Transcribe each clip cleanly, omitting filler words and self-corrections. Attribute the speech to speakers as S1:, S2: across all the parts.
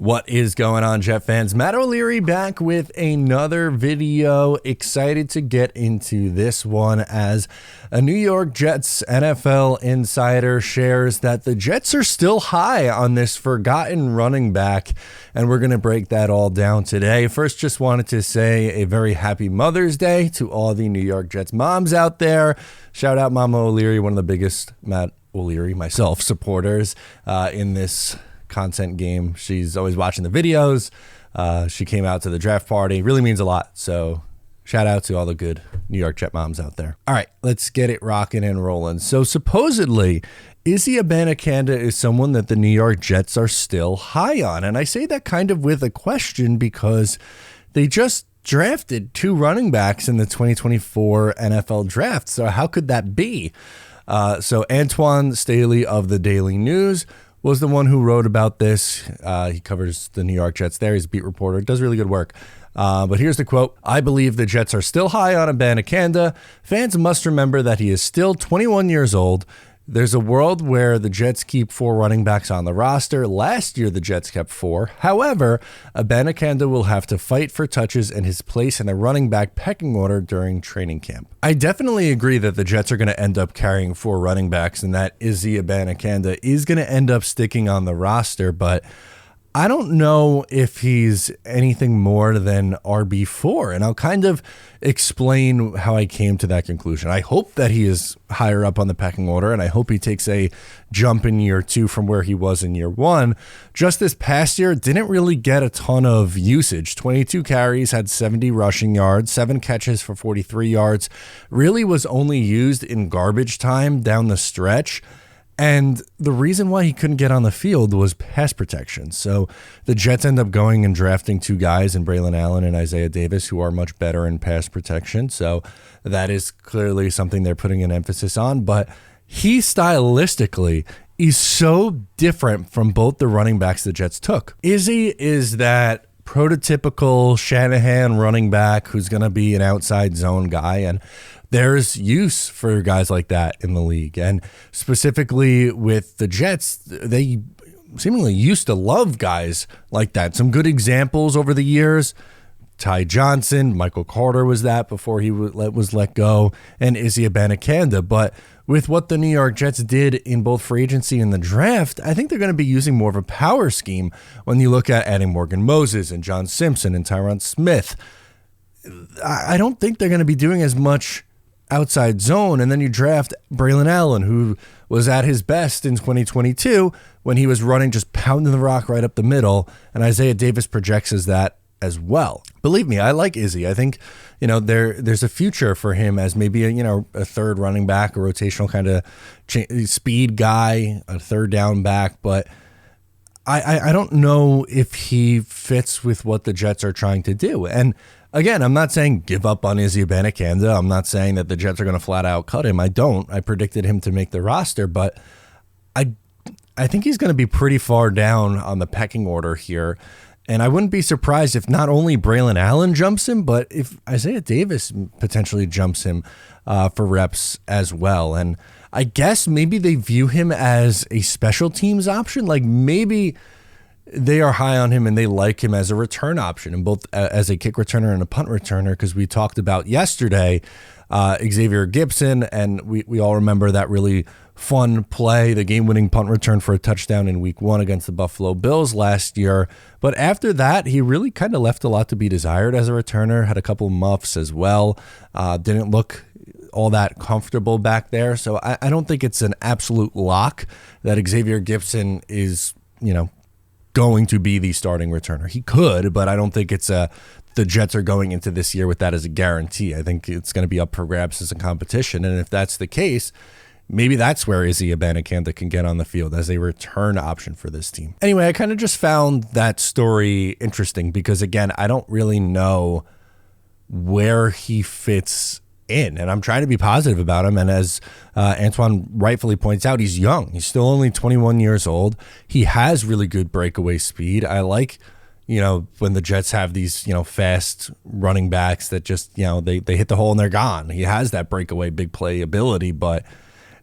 S1: What is going on, Jet fans? Matt O'Leary back with another video. Excited to get into this one as a New York Jets NFL insider shares that the Jets are still high on this forgotten running back, and we're going to break that all down today. First, just wanted to say a very happy Mother's Day to all the New York Jets moms out there. Shout out Mama O'Leary, one of the biggest Matt O'Leary, myself, supporters in this content game. She's always watching the videos. She came out to the draft party. Really means a lot. So shout out to all the good New York Jet moms out there. All right, let's get it rocking and rolling. So supposedly, Izzy Abanikanda is someone that the New York Jets are still high on. And I say that kind of with a question because they just drafted 2 running backs in the 2024 NFL draft. So how could that be? So Antoine Staley of the Daily News was the one who wrote about this. He covers the New York Jets there. He's a beat reporter, does really good work. But here's the quote. "I believe the Jets are still high on Abanikanda. Fans must remember that he is still 21 years old. There's a world where the Jets keep 4 running backs on the roster. Last year, the Jets kept 4. However, Abanikanda will have to fight for touches and his place in the running back pecking order during training camp." I definitely agree that the Jets are going to end up carrying 4 running backs and that Izzy Abanikanda is going to end up sticking on the roster, but I don't know if he's anything more than RB4, and I'll kind of explain how I came to that conclusion. I hope that he is higher up on the pecking order, and I hope he takes a jump in year 2 from where he was in year 1. Just this past year, didn't really get a ton of usage. 22 carries, had 70 rushing yards, 7 catches for 43 yards. Really was only used in garbage time down the stretch. And the reason why he couldn't get on the field was pass protection. So the Jets end up going and drafting 2 guys in Braylon Allen and Isaiah Davis who are much better in pass protection. So that is clearly something they're putting an emphasis on. But he stylistically is so different from both the running backs the Jets took. Izzy is that prototypical Shanahan running back who's going to be an outside zone guy, and there's use for guys like that in the league. And specifically with the Jets, they seemingly used to love guys like that. Some good examples over the years. Ty Johnson, Michael Carter was that before he was let go, and Izzy Abanikanda. But with what the New York Jets did in both free agency and the draft, I think they're going to be using more of a power scheme when you look at adding Morgan Moses and John Simpson and Tyron Smith. I don't think they're going to be doing as much outside zone. And then you draft Braylon Allen, who was at his best in 2022 when he was running, just pounding the rock right up the middle. And Isaiah Davis projects as that as well. Believe me, I like Izzy. I think, there's a future for him as maybe a third running back, a rotational kind of speed guy, a third down back. But I don't know if he fits with what the Jets are trying to do. And again, I'm not saying give up on Izzy Abanikanda. I'm not saying that the Jets are going to flat out cut him. I don't. I predicted him to make the roster, but I think he's going to be pretty far down on the pecking order here. And I wouldn't be surprised if not only Braylon Allen jumps him, but if Isaiah Davis potentially jumps him for reps as well. And I guess maybe they view him as a special teams option. Like maybe they are high on him and they like him as a return option, and both as a kick returner and a punt returner, because we talked about yesterday Xavier Gipson, and we all remember that really fun play, the game-winning punt return for a touchdown in week 1 against the Buffalo Bills last year. But after that, he really kind of left a lot to be desired as a returner, had a couple muffs as well, didn't look all that comfortable back there. So I don't think it's an absolute lock that Xavier Gipson is, going to be the starting returner. He could, but I don't think it's the Jets are going into this year with that as a guarantee. I think it's going to be up for grabs as a competition. And if that's the case, maybe that's where Izzy Abanikanda can get on the field as a return option for this team. Anyway, I kind of just found that story interesting because, again, I don't really know where he fits in, and I'm trying to be positive about him. And as Antoine rightfully points out, he's young. He's still only 21 years old. He has really good breakaway speed. I like, when the Jets have these, fast running backs that just, they hit the hole and they're gone. He has that breakaway big play ability, but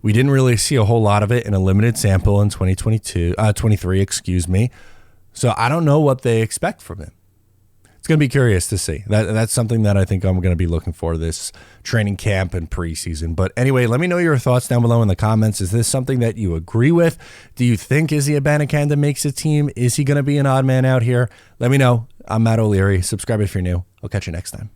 S1: we didn't really see a whole lot of it in a limited sample in 23, So I don't know what they expect from him. It's going to be curious to see. That's something that I think I'm going to be looking for this training camp and preseason. But anyway, let me know your thoughts down below in the comments. Is this something that you agree with? Do you think Izzy Abanikanda makes a team? Is he going to be an odd man out here? Let me know. I'm Matt O'Leary. Subscribe if you're new. I'll catch you next time.